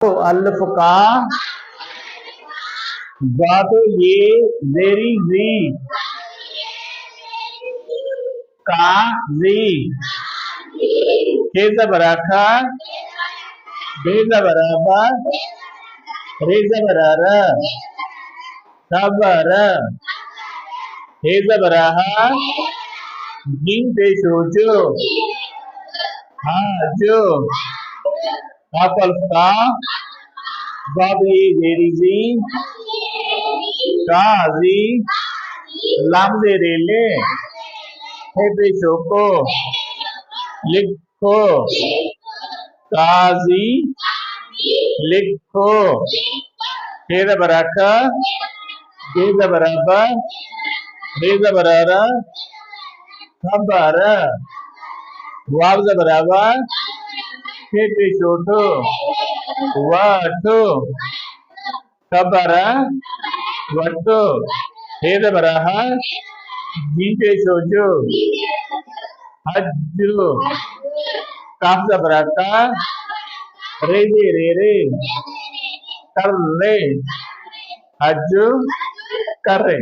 तो अल्फ का तो ये जेरी जी का जी केजा बराखा बेजा बराबर रेजा बरारा सबर हेजा बराहा जिन पेशोजो हाँ जो अल्फ का ये जेरी जी काजी लामदे रेले हे पेशोको लिखो काजी लिखो हेजा बराका गेजा बराबर रेजा बरारा खबर वावजा बराबर हे पेशोटो वाटो खबर वटो हेजा बराहा जी पेशोजो हज्जो काफजा बराका रेजे रेरे कर ले हज कर रहे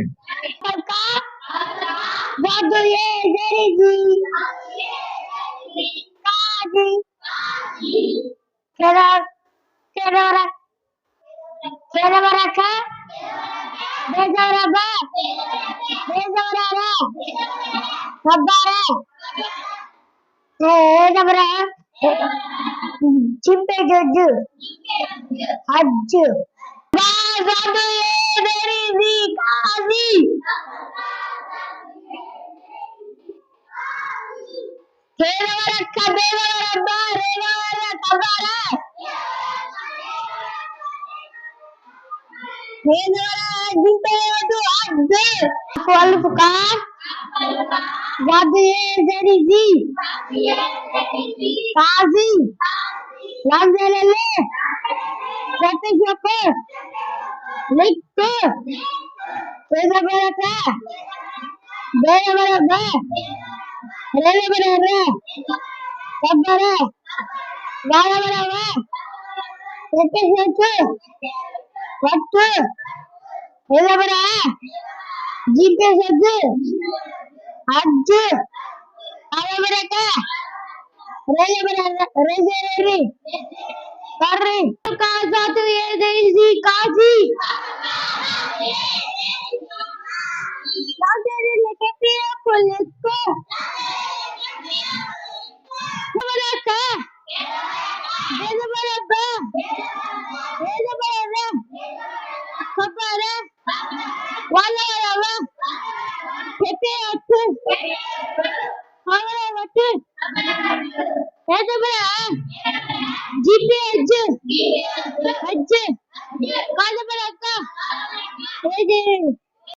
चिंपे जज हज काजी लिख जीपे सज हज रेजे रेरी कर रही काजी काजी जीपे